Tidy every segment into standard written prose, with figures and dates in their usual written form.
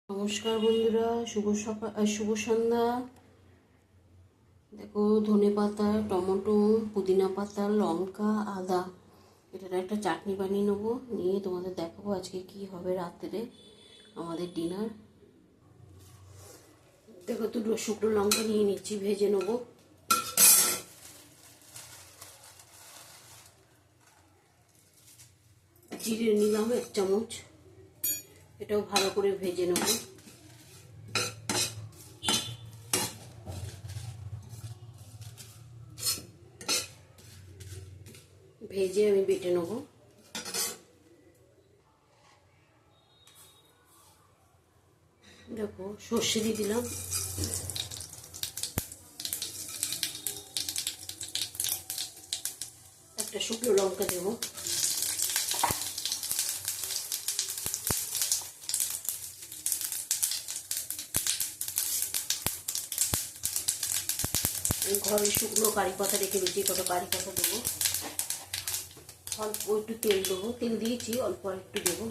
নমস্কার বন্ধুরা, শুভ সকাল, শুভ সন্ধ্যা। দেখো, ধনে পাতা, টমেটো, পুদিনা পাতা, লঙ্কা, আদা, এটার একটা চাটনি বানিয়ে নেবো। নিয়ে তোমাদের দেখাবো আজকে কি হবে রাত্রে আমাদের ডিনার। দেখো, দুটো শুকনো লঙ্কা নিয়ে নিচ্ছি, ভেজে নেবো। জিরে নিলাম 1 চামচ, এটাও ভালো করে ভেজে নেবো। ভেজে আমি বেটে নেব। দেখো, সর্ষে দিয়ে দিলাম, একটা শুকনো লঙ্কা দেবো, ঘরে শুকনো কারি পাতা রেখে দিচ্ছি, কত কারি পাতা দেবো। অল্প একটু তেল দেবো, তেল দিয়েছি, অল্প একটু দেবো।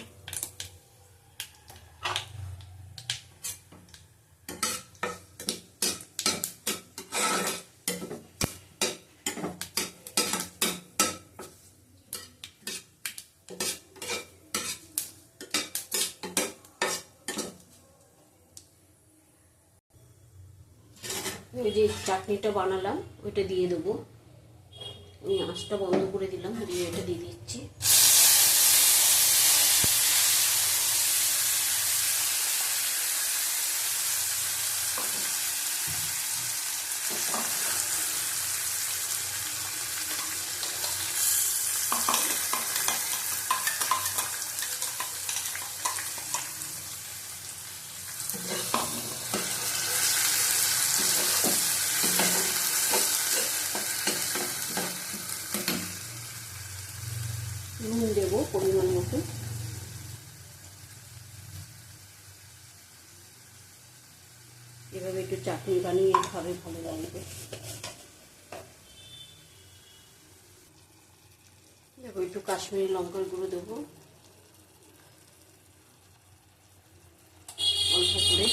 ওই যে চাটনিটা বানালাম ওইটা দিয়ে দেবো। আমি আঁচটা বন্ধ করে দিলাম, দিয়ে এটা দিয়ে দিচ্ছি। নুন দেবো পরিমাণ মতো। এভাবে একটু চাটনি বানিয়ে খাবে, ভালো লাগবে। দেখো, একটু কাশ্মীরি লঙ্কার গুঁড়ো দেবো অল্প করে।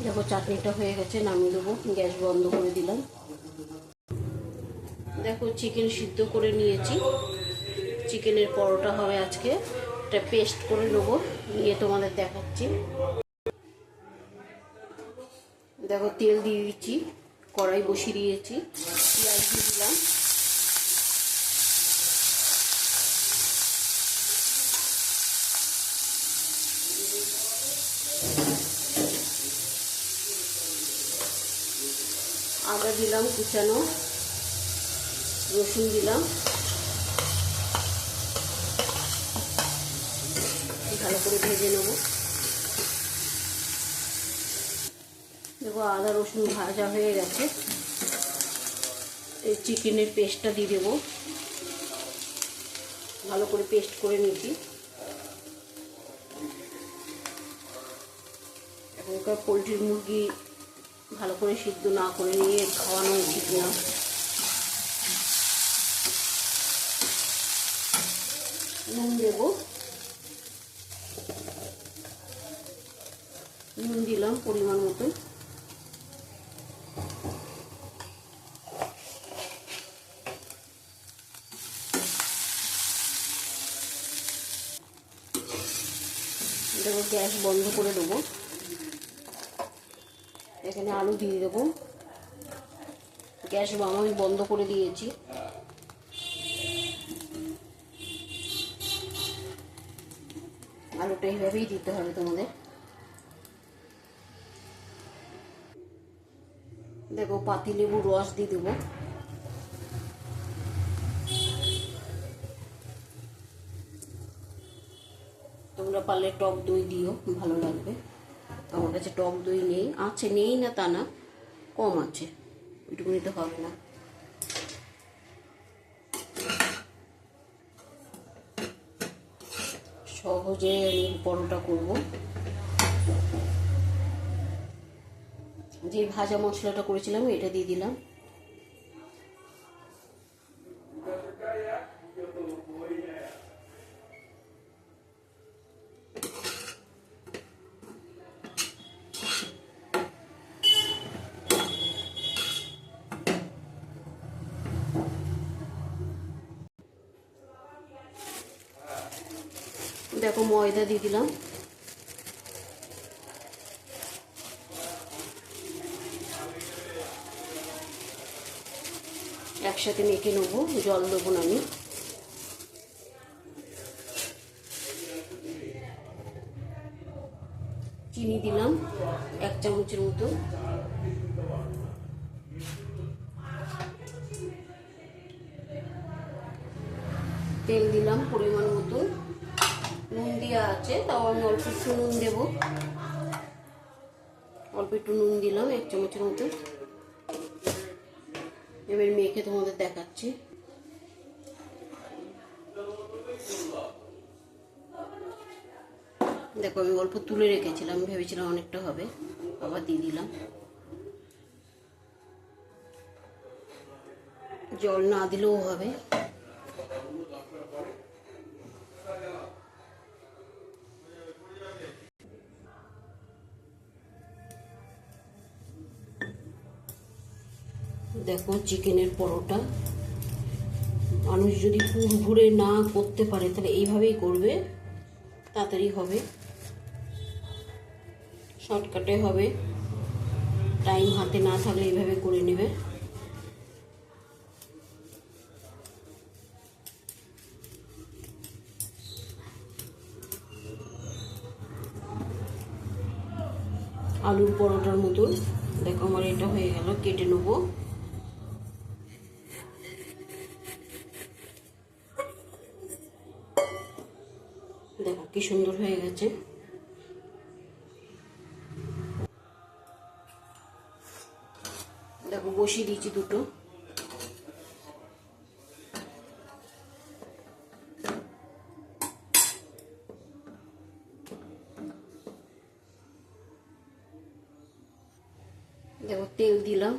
দেখো, চাটনিটা হয়ে গেছে, নামিয়ে দেবো। গ্যাস বন্ধ করে দিলাম। দেখো, চিকেন সিদ্ধ করে নিয়েছি, চিকেনের পরোটা হবে আজকে। এটা পেস্ট করে নেবো, নিয়ে তোমাদের দেখাচ্ছি। দেখো, তেল দিয়ে দিচ্ছি, কড়াই বসিয়ে দিয়েছি, পেঁয়াজ দিয়ে দিলাম। আদা দিলাম কুচানো, রসুন দিলাম, ভালো করে ভেজে নেব। দেখো, আদা রসুন ভাজা হয়ে গেছে, এই চিকেনের পেস্টটা দিয়ে দেবো। ভালো করে পেস্ট করে নিচ্ছি। এখনকার পোলট্রির মুরগি ভালো করে সিদ্ধ না করে নিয়ে খাওয়ানো উচিত না। নুন দেবো, নুন দিলাম পরিমাণ মতো। দেখো, গ্যাস বন্ধ করে দেবো। এখানে আলু দিয়ে দেবো। গ্যাস আমি বন্ধ করে দিয়েছি। আলুটা এইভাবেই দিতে হবে তোমাদের। দেখো, পাতিলেবুর রস দিয়ে দেবো। তোমরা পারলে টক দই দিও, ভালো লাগবে। আমার কাছে টক দই নেই, আছে, নেই না তা না, কম আছে, ওইটুকু নিতে হবে না। সহজে আমি পরোটা করব। যে ভাজা মশলাটা করেছিলাম এটা দিয়ে দিলাম। দেখো ময়দা দিয়ে দিলাম। একসাথে মেখে নেবো, জল দেবো না আমি। চিনি দিলাম 1 চামচের মতো। তেল দিলাম পরিমাণ মতো। নুন দেওয়া আছে, তাও আমি অল্প একটু নুন দেবো। অল্প একটু নুন দিলাম 1 চামচের মতো। এবার মেখে তোমাদের দেখাচ্ছি। দেখো আমি অল্প তুলে রেখেছিলাম, ভেবেছিলাম অনেকটা হবে, আবার দিয়ে দিলাম। জল না দিলেও হবে। দেখো চিকেনের পরোটা। মানুষ যদি পুর ভরে না করতে পারে তাহলে এইভাবেই করবে, তাড়াতাড়ি হবে, শর্টকাটে হবে। টাইম হাতে না থাকলে এইভাবে করে নেবে। আলুর পরোটার মতন। দেখো আমার এটা হয়ে গেল, কেটে নেবো। দেখো কি সুন্দর হয়ে গেছে। দেখো বসিয়ে দিয়েছি দুটো। দেখো তেল দিলাম।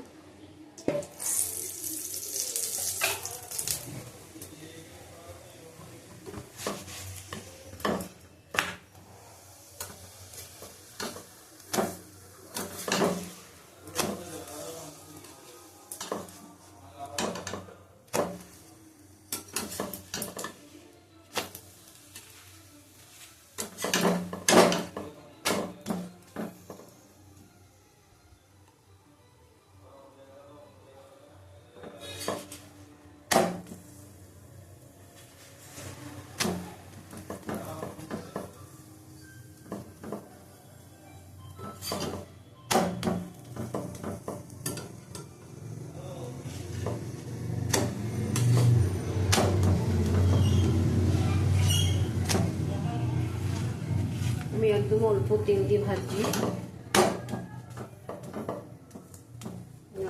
আমি একদম অল্প তেল দিয়ে ভাজছি।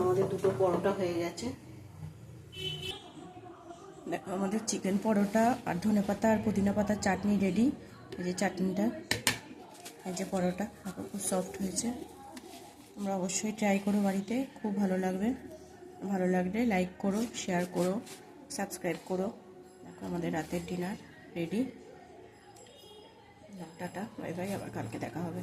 আমাদের দুটো পরোটা হয়ে গেছে। দেখো আমাদের চিকেন পরোটা আর ধনেপাতা আর পুদিনা পাতার চাটনি রেডি। এই যে চাটনিটা, এই যে পরোটা, দেখো খুব সফট হয়েছে। তোমরা অবশ্যই ট্রাই করো বাড়িতে, খুব ভালো লাগবে। ভালো লাগলে লাইক করো, শেয়ার করো, সাবস্ক্রাইব করো। দেখো আমাদের রাতের dinner ready. Tata, bye bye, আবার কালকে দেখা হবে।